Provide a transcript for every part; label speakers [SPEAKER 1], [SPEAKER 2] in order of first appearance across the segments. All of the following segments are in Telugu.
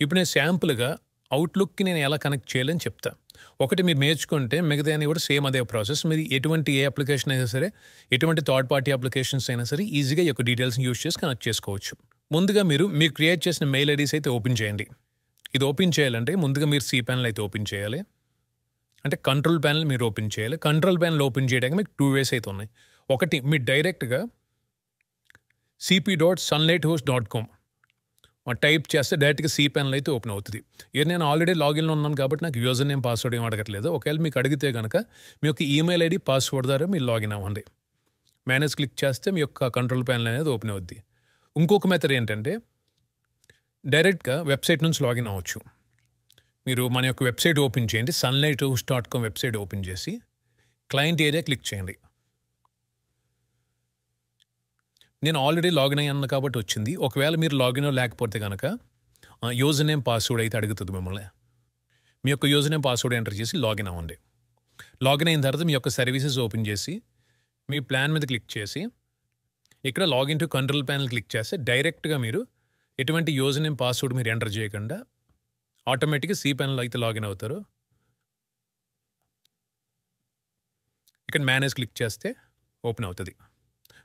[SPEAKER 1] ఇప్పుడు నేను శాంపుల్‌గా అవుట్‌లుక్‌కి నేను ఎలా కనెక్ట్ చేయాలని చెప్తా. ఒకటి మీరు నేర్చుకుంటే మిగతాయన్ని కూడా సేమ్ అదే ప్రాసెస్. మీరు ఎటువంటి ఏ అప్లికేషన్ అయినా సరే, ఎటువంటి థర్డ్ పార్టీ అప్లికేషన్స్ అయినా సరే ఈజీగా ఈ యొక్క డీటెయిల్స్‌ని యూజ్ చేసి కనెక్ట్ చేసుకోవచ్చు. ముందుగా మీరు క్రియేట్ చేసిన మెయిల్ ఐడీస్ అయితే ఓపెన్ చేయండి. ఇది ఓపెన్ చేయాలంటే ముందుగా మీరు cPanel అయితే ఓపెన్ చేయాలి. అంటే కంట్రోల్ ప్యానెల్ మీరు ఓపెన్ చేయాలి. కంట్రోల్ ప్యానెల్ ఓపెన్ చేయడానికి మీకు 2 వేస్ అయితే ఉన్నాయి. ఒకటి మీరు డైరెక్ట్‌గా cp.sunlighthost.com టైప్ చేస్తే డైరెక్ట్‌గా cPanel అయితే ఓపెన్ అవుతది. నేను ఆల్రెడీ లాగిన్‌లో ఉన్నాను కాబట్టి నాకు యూజర్ నేమ్, పాస్వర్డ్ ఏం అడగట్లేదు. ఒకవేళ మీకు అడిగితే గనక మీ యొక్క ఈమెయిల్ ఐడీ, పాస్వర్డ్ ద్వారా మీరు లాగిన్ అవ్వండి. మేనేజ్ క్లిక్ చేస్తే మీ యొక్క కంట్రోల్ ప్యానెల్ అనేది ఓపెన్ అవుద్ది. ఇంకొక మెథడ్ ఏంటంటే డైరెక్ట్‌గా వెబ్‌సైట్ నుంచి లాగిన్ అవ్వచ్చు. మీరు మన యొక్క వెబ్‌సైట్ ఓపెన్ చేయండి. sunlighthost.com వెబ్‌సైట్ ఓపెన్ చేసి క్లయింట్ ఏరియా క్లిక్ చేయండి. నేను ఆల్రెడీ లాగిన్ అయ్యాను కాబట్టి వచ్చింది. ఒకవేళ మీరు లాగిన్ లేకపోతే గనక యూజర్ నేమ్, పాస్వర్డ్ అయితే అడుగుతుంది మిమ్మల్ని. మీ యొక్క యూజర్ నేమ్, పాస్వర్డ్ ఎంటర్ చేసి లాగిన్ అవ్వండి. లాగిన్ అయిన తర్వాత మీ యొక్క సర్వీసెస్ ఓపెన్ చేసి మీ ప్లాన్ మీద క్లిక్ చేసి ఇక్కడ login to control panel click చేస్తే డైరెక్ట్‌గా మీరు ఎటువంటి యూజర్ నేమ్, పాస్వర్డ్ మీరు ఎంటర్ చేయకుండా ఆటోమేటిక్‌గా cPanel అయితే లాగిన్ అవుతారు. ఇక్కడ మేనేజ్ క్లిక్ చేస్తే ఓపెన్ అవుతది.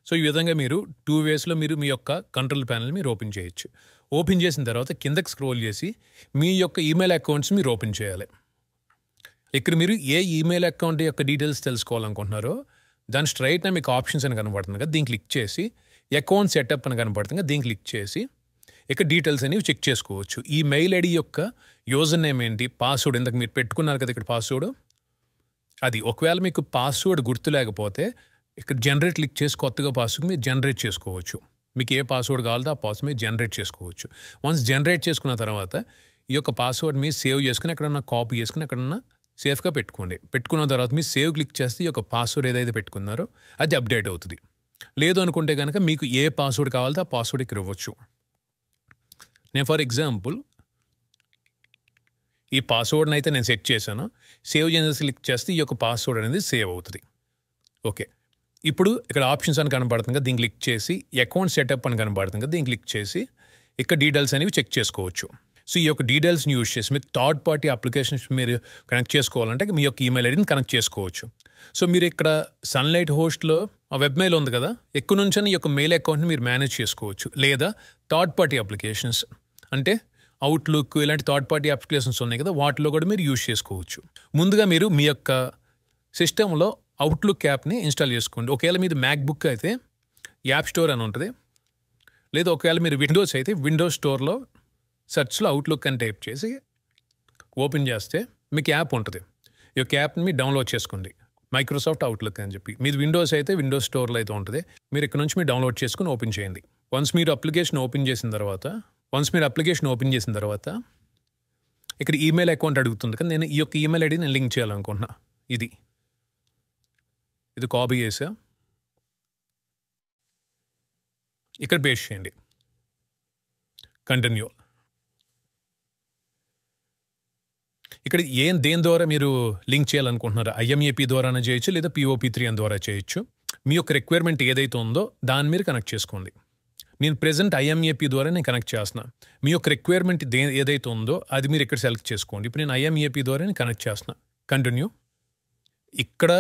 [SPEAKER 1] సో, ఈ విధంగా మీరు 2 వేస్‌లో మీరు మీ యొక్క కంట్రోల్ ప్యానెల్ మీరు ఓపెన్ చేయొచ్చు. ఓపెన్ చేసిన తర్వాత కిందకి స్క్రోల్ చేసి మీ యొక్క ఈమెయిల్ అకౌంట్స్ మీరు ఓపెన్ చేయాలి. ఇక్కడ మీరు ఏ ఈమెయిల్ అకౌంట్ యొక్క డీటెయిల్స్ తెలుసుకోవాలనుకుంటున్నారో దాని స్ట్రెయిట్‌న మీకు ఆప్షన్స్ అని కనబడుతుంది కదా! దీన్ని క్లిక్ చేసి అకౌంట్ సెటప్ అని కనబడుతుంది కదా! దీన్ని క్లిక్ చేసి ఇక్కడ డీటెయిల్స్ అనేవి చెక్ చేసుకోవచ్చు. ఈ మెయిల్ ఐడీ యొక్క యూజర్ నేమ్ ఏంటి, పాస్వర్డ్ ఇందాక మీరు పెట్టుకున్నారు కదా ఇక్కడ పాస్వర్డ్ అది. ఒకవేళ మీకు పాస్వర్డ్ గుర్తు లేకపోతే ఇక్కడ జనరేట్ క్లిక్ చేసి కొత్తగా పాస్వర్డ్ మీరు జనరేట్ చేసుకోవచ్చు. మీకు ఏ పాస్వర్డ్ కావాలో ఆ పాస్వర్డ్ మీరు జనరేట్ చేసుకోవచ్చు. వన్స్ జనరేట్ చేసుకున్న తర్వాత ఈ యొక్క పాస్వర్డ్ మీరు సేవ్ చేసుకుని ఎక్కడన్నా కాపీ చేసుకుని ఎక్కడన్నా సేఫ్‌గా పెట్టుకోండి. పెట్టుకున్న తర్వాత మీరు సేవ్ క్లిక్ చేస్తే ఈ యొక్క పాస్వర్డ్ ఏదైతే పెట్టుకున్నారో అది అప్డేట్ అవుతది. లేదు అనుకుంటే గనక మీకు ఏ పాస్వర్డ్ కావాలో ఆ పాస్వర్డ్ ఇక్కడ ఇవ్వచ్చు. నేను ఫర్ ఎగ్జాంపుల్ ఈ పాస్వర్డ్‌ని అయితే నేను సెట్ చేశాను. సేవ్ చేసి క్లిక్ చేస్తే ఈ యొక్క పాస్వర్డ్ అనేది సేవ్ అవుతది. ఓకే. ఇప్పుడు ఇక్కడ ఆప్షన్స్ అని కనబడుతుంది కదా! దీన్ని క్లిక్ చేసి అకౌంట్ సెటప్ అని కనబడుతుంది కదా! దీన్ని క్లిక్ చేసి ఇక్కడ డీటెయిల్స్ అనేవి చెక్ చేసుకోవచ్చు. సో, ఈ యొక్క డీటెయిల్స్‌ని యూజ్ చేసి మీరు థర్డ్ పార్టీ అప్లికేషన్స్ మీరు కనెక్ట్ చేసుకోవాలంటే మీ యొక్క ఈమెయిల్ ఐడీని కనెక్ట్ చేసుకోవచ్చు. సో, మీరు ఇక్కడ సన్‌లైట్ హోస్ట్‌లో వెబ్ మెయిల్ ఉంది కదా! ఎక్కడి నుంచైనా ఈ యొక్క మెయిల్ అకౌంట్‌ని మీరు మేనేజ్ చేసుకోవచ్చు. లేదా థర్డ్ పార్టీ అప్లికేషన్స్ అంటే అవుట్‌లుక్ ఇలాంటి థర్డ్ పార్టీ అప్లికేషన్స్ ఉన్నాయి కదా! వాటిలో కూడా మీరు యూజ్ చేసుకోవచ్చు. ముందుగా మీరు మీ యొక్క సిస్టమ్‌లో అవుట్‌లుక్ యాప్‌ని ఇన్‌స్టాల్ చేసుకోండి. ఒకవేళ మీది మ్యాక్‌బుక్ అయితే యాప్ స్టోర్ అని ఉంటది. లేదా ఒకవేళ మీరు విండోస్ అయితే విండోస్ స్టోర్‌లో సెర్చ్‌లో అవుట్‌లుక్ అని టైప్ చేసి ఓపెన్ చేస్తే మీకు యాప్ ఉంటది. ఈ యొక్క యాప్‌ని మీరు డౌన్‌లోడ్ చేసుకోండి. మైక్రోసాఫ్ట్ అవుట్‌లుక్ అని చెప్పి. మీది విండోస్ అయితే విండోస్ స్టోర్‌లో అయితే ఉంటది. మీరు ఇక్కడ నుంచి మీరు డౌన్‌లోడ్ చేసుకొని ఓపెన్ చేయండి. వన్స్ మీరు అప్లికేషన్ ఓపెన్ చేసిన తర్వాత ఇక్కడ ఈమెయిల్ అకౌంట్ అడుగుతుంది కదా! నేను ఈ యొక్క ఈమెయిల్ ఐడీ నేను లింక్ చేయాలనుకుంటున్నా. ఇది కాపీ చేసా. ఇక్కడ పేస్ట్ చేయండి. కంటిన్యూ. ఇక్కడ దేని ద్వారా మీరు లింక్ చేయాలనుకుంటున్నారు? IMAP ద్వారానే చేయొచ్చు లేదా POP3 ద్వారా చేయొచ్చు. మీ యొక్క రిక్వైర్మెంట్ ఏదైతే ఉందో దాన్ని మీరు కనెక్ట్ చేసుకోండి. నేను ప్రెజెంట్ IMAP ద్వారా నేను కనెక్ట్ చేస్తున్నా. మీ యొక్క రిక్వైర్మెంట్ ఏదైతే ఉందో అది మీరు ఇక్కడ సెలెక్ట్ చేసుకోండి. ఇప్పుడు నేను IMAP ద్వారా నేను కనెక్ట్ చేస్తున్నా. కంటిన్యూ. ఇక్కడ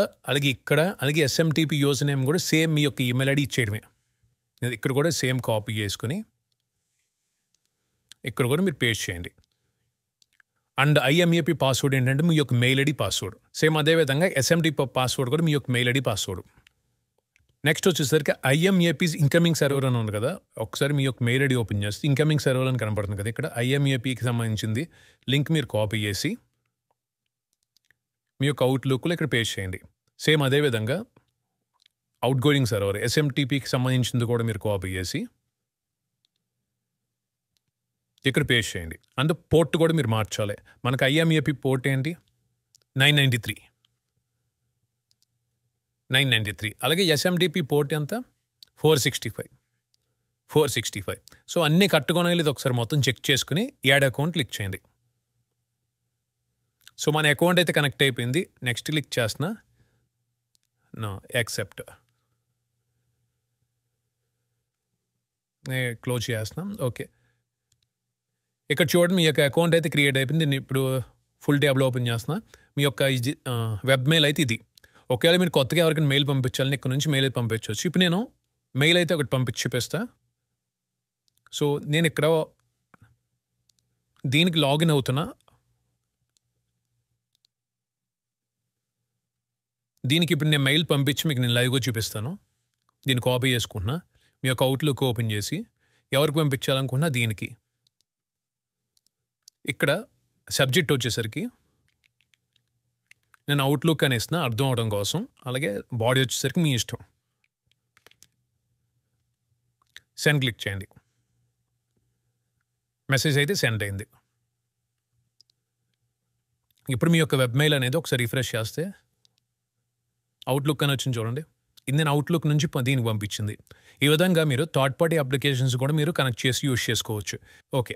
[SPEAKER 1] అలాగే SMTP యూజర్ నేమ్ కూడా సేమ్ మీ యొక్క ఈమెయిల్ ఐడీ ఇచ్చేయడమే. ఇక్కడ కూడా సేమ్ కాపీ చేసుకొని ఇక్కడ కూడా మీరు పేస్ట్ చేయండి. అండ్ IMAP పాస్వర్డ్ ఏంటంటే మీ యొక్క మెయిల్ ఐడీ పాస్వర్డ్. సేమ్ అదే విధంగా SMTP పాస్వర్డ్ కూడా మీ యొక్క మెయిల్ ఐడీ పాస్వర్డ్. నెక్స్ట్ వచ్చేసరికి IMAP's ఇన్కమింగ్ సర్వర్ అని ఉంది కదా! ఒకసారి మీ యొక్క మెయిల్ ఐడీ ఓపెన్ చేస్తే ఇన్కమింగ్ సర్వర్ అని కనపడుతుంది కదా! ఇక్కడ IMAPకి సంబంధించింది లింక్ మీరు కాపీ చేసి మీ యొక్క అవుట్‌లుక్‌లో ఇక్కడ పేస్ట్ చేయండి. సేమ్ అదే విధంగా అవుట్ గోయింగ్ సర్వర్ SMTPకి సంబంధించింది కూడా మీరు కాపీ చేసి ఇక్కడ పేస్ట్ చేయండి. అండ్ పోర్ట్ కూడా మీరు మార్చాలి. మనకు IMAP పోర్ట్ ఏంటి? 993. అలాగే SMTP పోర్ట్ ఎంత? 465. సో, అన్నీ కరెక్ట్‌గానే లేదు ఒకసారి మొత్తం చెక్ చేసుకొని యాడ్ అకౌంట్ క్లిక్ చేయండి. సో, మన అకౌంట్ అయితే కనెక్ట్ అయిపోయింది. నెక్స్ట్ క్లిక్ చేస్తున్నా. యాక్సెప్ట్. క్లోజ్ చేస్తున్నాం. ఓకే. ఇక్కడ చూడండి మీ యొక్క అకౌంట్ అయితే క్రియేట్ అయిపోయింది. నేను ఇప్పుడు ఫుల్ ట్యాబ్లో ఓపెన్ చేస్తున్నా. మీ యొక్క వెబ్ మెయిల్ అయితే ఇది. ఒకవేళ మీరు కొత్తగా ఎవరికైనా మెయిల్ పంపించాలని ఇక్కడ నుంచి మెయిల్ అయితే పంపించవచ్చు. ఇప్పుడు నేను మెయిల్ అయితే ఒకటి పంపించి చూపిస్తా. సో నేను ఇక్కడ దీనికి లాగిన్ అవుతున్నా. దీనికి ఇప్పుడు నేను మెయిల్ పంపించి మీకు నేను లైవ్గా చూపిస్తాను. దీన్ని కాపీ చేసుకుంటున్నా. మీ యొక్క అవుట్లుక్ ఓపెన్ చేసి ఎవరికి పంపించాలనుకున్నా దీనికి ఇక్కడ సబ్జెక్ట్ వచ్చేసరికి నేను అవుట్లుక్ అని ఇస్తున్నా అర్థం అవడం కోసం. అలాగే బాడీ వచ్చేసరికి మీ ఇష్టం. సెండ్ క్లిక్ చేయండి. మెసేజ్ అయితే సెండ్ అయింది. ఇప్పుడు మీ యొక్క వెబ్ మెయిల్ అనేది ఒకసారి రిఫ్రెష్ చేస్తే అవుట్లుక్ అని వచ్చింది చూడండి. ఇది నేను అవుట్లుక్ నుంచి దీనికి పంపించింది. ఈ విధంగా మీరు థర్డ్ పార్టీ అప్లికేషన్స్ కూడా మీరు కనెక్ట్ చేసి యూజ్ చేసుకోవచ్చు. ఓకే.